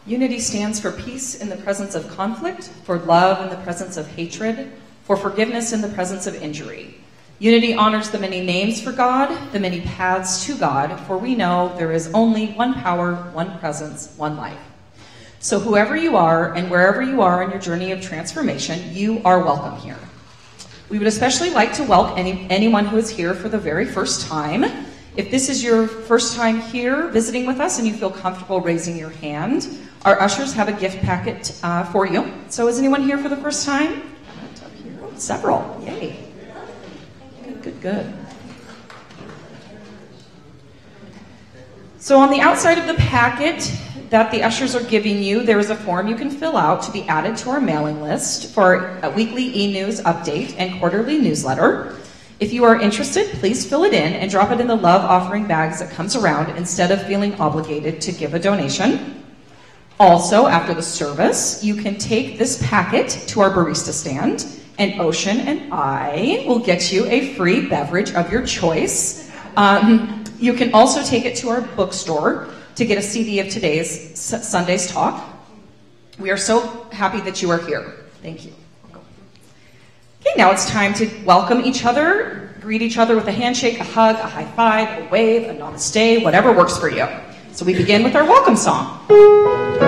Unity stands for peace in the presence of conflict, for love in the presence of hatred, for forgiveness in the presence of injury. Unity honors the many names for God, the many paths to God, for we know there is only one power, one presence, one life. So whoever you are and wherever you are in your journey of transformation, you are welcome here. We would especially like to welcome anyone who is here for the very first time. If this is your first time here visiting with us and you feel comfortable raising your hand, our ushers have a gift packet for you. So is anyone here for the first time? Several, yay. Good. So on the outside of the packet that the ushers are giving you, there is a form you can fill out to be added to our mailing list for a weekly e-news update and quarterly newsletter. If you are interested, please fill it in and drop it in the love offering bags that comes around instead of feeling obligated to give a donation. Also, after the service, you can take this packet to our barista stand, and Ocean and I will get you a free beverage of your choice. You can also take it to our bookstore to get a CD of today's Sunday's talk. We are so happy that you are here. Thank you. Okay, now it's time to welcome each other, greet each other with a handshake, a hug, a high five, a wave, a namaste, whatever works for you. So we begin with our welcome song. Oh,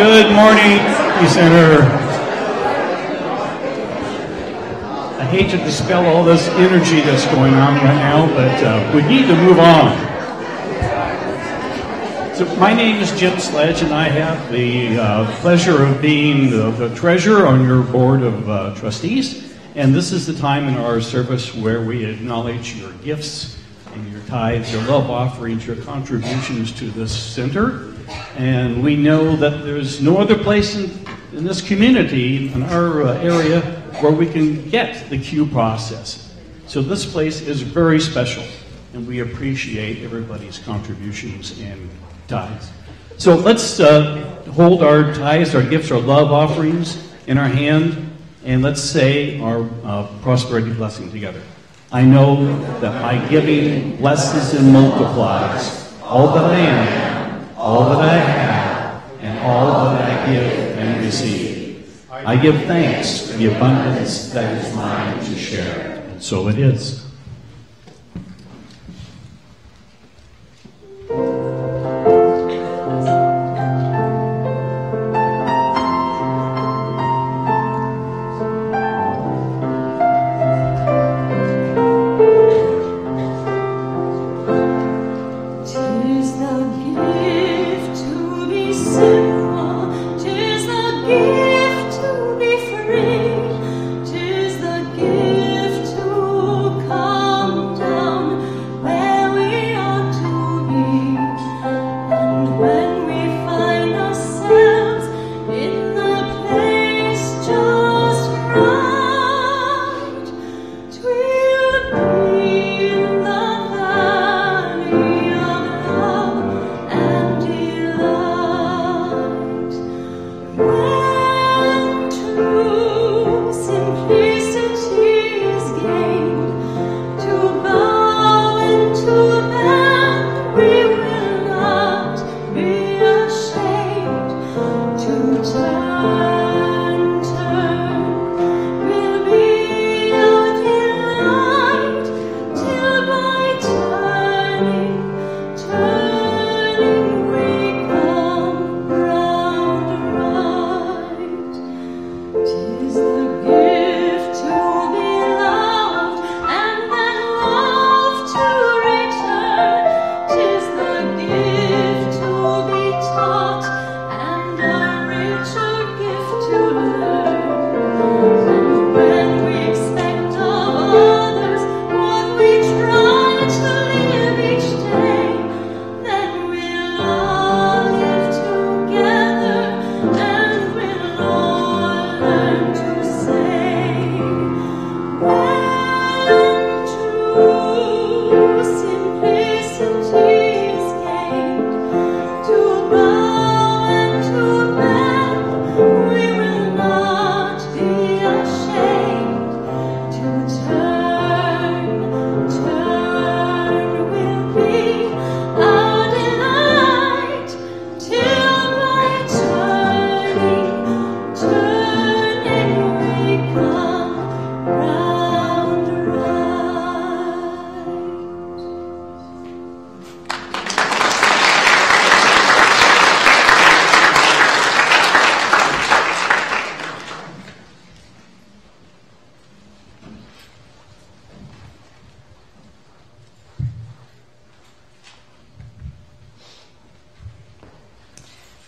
Good morning, Center. I hate to dispel all this energy that's going on right now, but we need to move on. So my name is Jim Sledge, and I have the pleasure of being the treasurer on your board of trustees. And this is the time in our service where we acknowledge your gifts and your tithes, your love offerings, your contributions to this center. And we know that there's no other place in this community, in our area, where we can get the Q process. So this place is very special, and we appreciate everybody's contributions and tithes. So let's hold our tithes, our gifts, our love offerings in our hand, and let's say our prosperity blessing together. I know that my giving blesses and multiplies all that I am, all that I have, and all that I give and receive. I give thanks for the abundance that is mine to share. And so it is.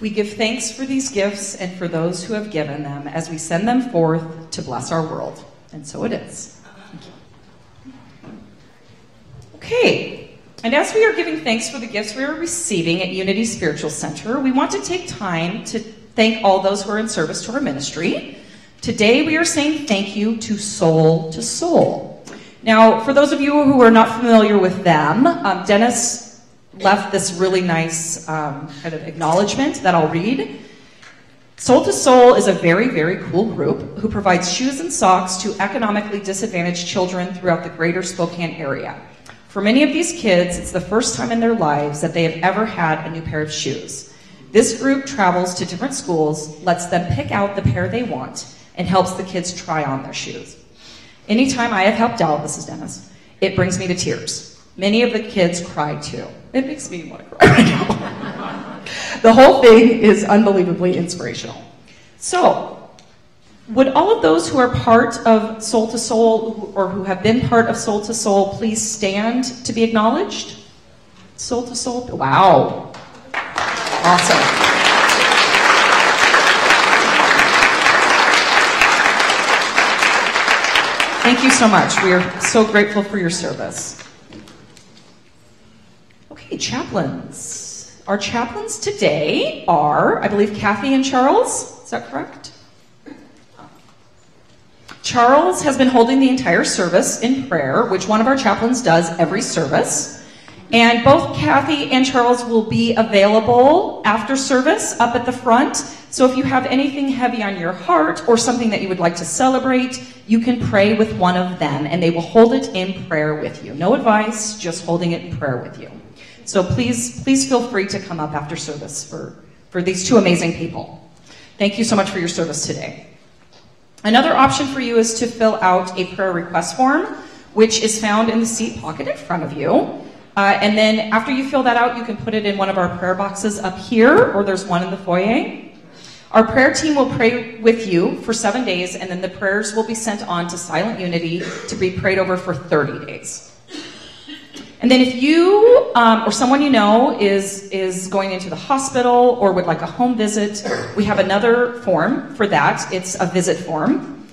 We give thanks for these gifts and for those who have given them as we send them forth to bless our world. And so it is. Thank you. Okay, and as we are giving thanks for the gifts we are receiving at Unity Spiritual Center, we want to take time to thank all those who are in service to our ministry. Today we are saying thank you to Soul to Soul. Now, for those of you who are not familiar with them, Dennis left this really nice kind of acknowledgement that I'll read. Soul to Soul is a very, very cool group who provides shoes and socks to economically disadvantaged children throughout the greater Spokane area. For many of these kids, it's the first time in their lives that they have ever had a new pair of shoes. This group travels to different schools, lets them pick out the pair they want, and helps the kids try on their shoes. Anytime I have helped out, this is Dennis, it brings me to tears. Many of the kids cry too. It makes me want to cry right now. The whole thing is unbelievably inspirational. So, would all of those who are part of Soul to Soul or who have been part of Soul to Soul please stand to be acknowledged? Soul to Soul? Wow. Awesome. Thank you so much. We are so grateful for your service. Okay, chaplains. Our chaplains today are, I believe, Kathy and Charles. Is that correct? Charles has been holding the entire service in prayer, which one of our chaplains does every service. And both Kathy and Charles will be available after service up at the front. So if you have anything heavy on your heart or something that you would like to celebrate, you can pray with one of them and they will hold it in prayer with you. No advice, just holding it in prayer with you. So please feel free to come up after service for these two amazing people. Thank you so much for your service today. Another option for you is to fill out a prayer request form, which is found in the seat pocket in front of you. And then after you fill that out, you can put it in one of our prayer boxes up here, or there's one in the foyer. Our prayer team will pray with you for 7 days, and then the prayers will be sent on to Silent Unity to be prayed over for 30 days. And then if you or someone you know is going into the hospital or would like a home visit, we have another form for that. It's a visit form.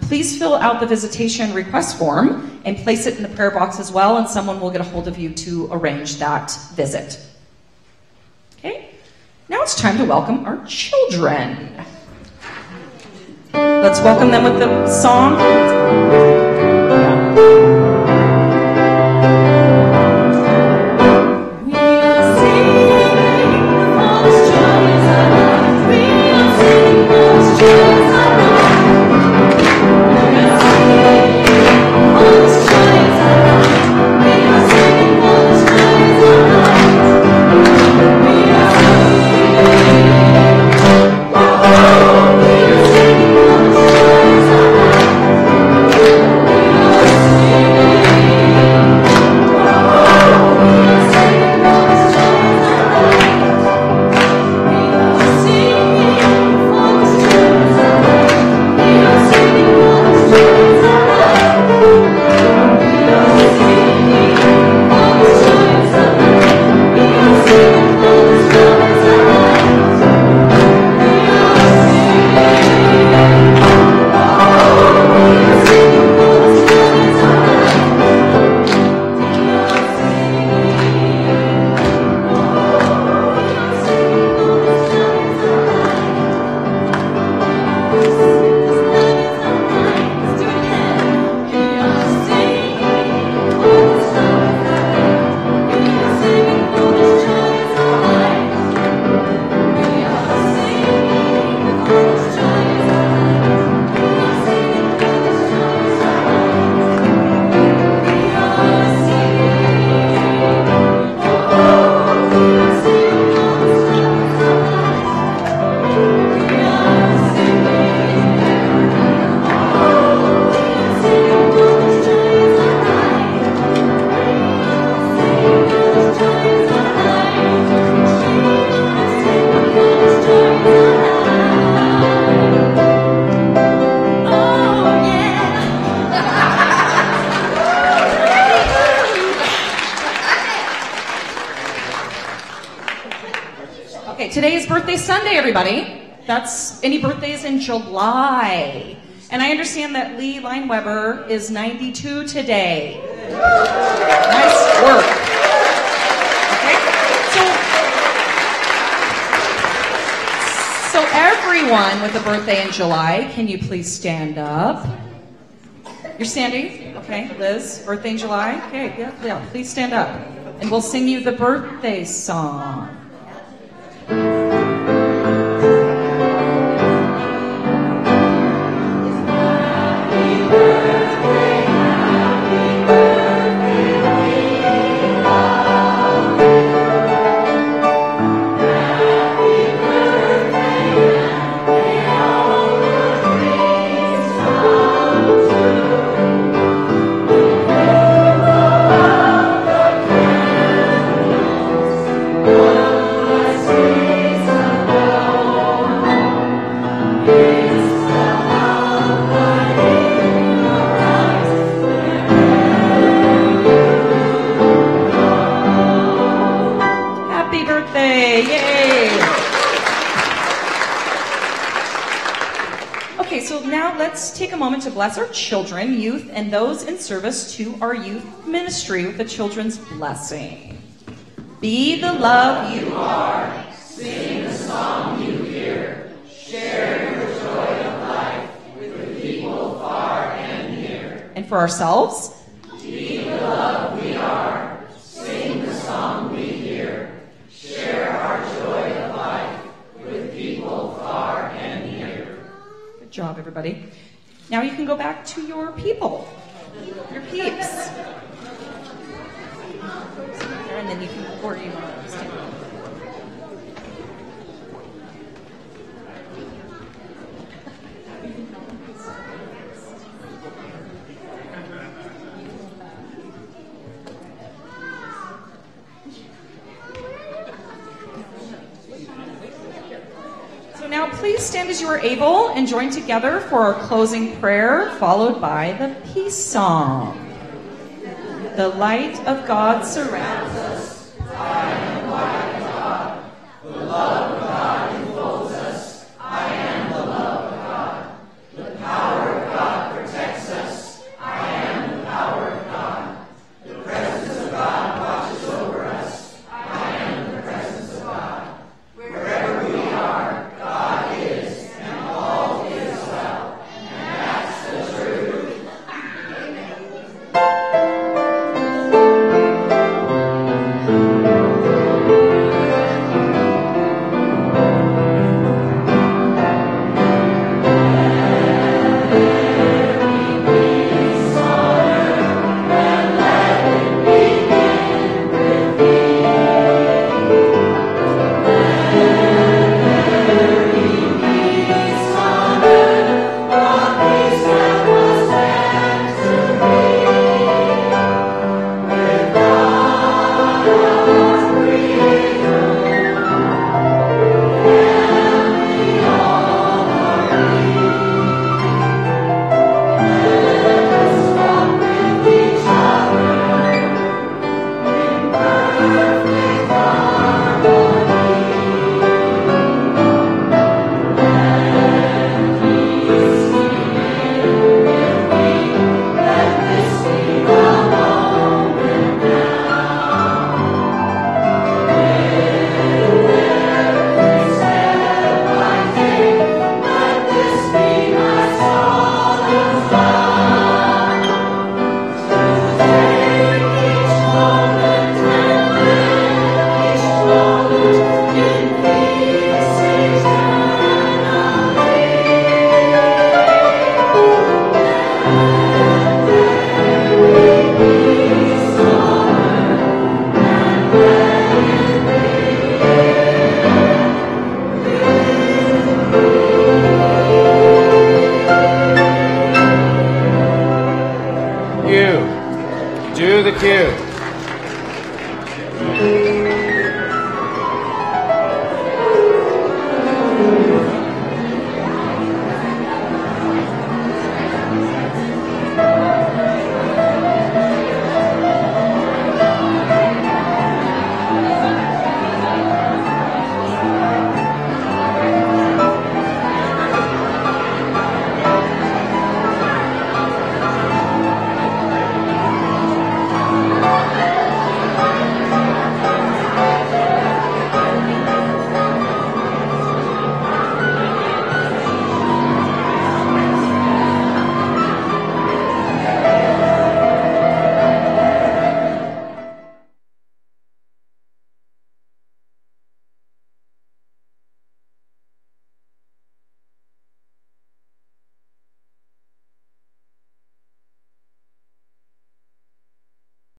Please fill out the visitation request form and place it in the prayer box as well, and someone will get a hold of you to arrange that visit. Okay, now it's time to welcome our children. Let's welcome them with the song. Today is birthday Sunday, everybody. That's any birthdays in July. And I understand that Lee Lineweber is 92 today. Nice work. Okay, so everyone with a birthday in July, can you please stand up? You're standing? Okay, Liz, birthday in July? Okay, yeah, please stand up. And we'll sing you the birthday song. Oh, let's take a moment to bless our children, youth, and those in service to our youth ministry with the children's blessing. Be the love you are. Sing the song you hear. Share your joy of life with the people far and near. And for ourselves, be the love we are. Sing the song we hear. Share our joy of life with people far and near. Good job, everybody. Now you can go back to your people, your peeps. And then you can, or you want to stand up. So now please stand as you are able and join together for our closing prayer, followed by the peace song. The light of God surrounds us, I am the light of God. The love of God enfolds us, I am the love of God. The power of God protects us, I am the power of God. The presence of God watches over us, I am the presence of God. Wherever we are, God is, and all is well. And that's the truth. Do the cue.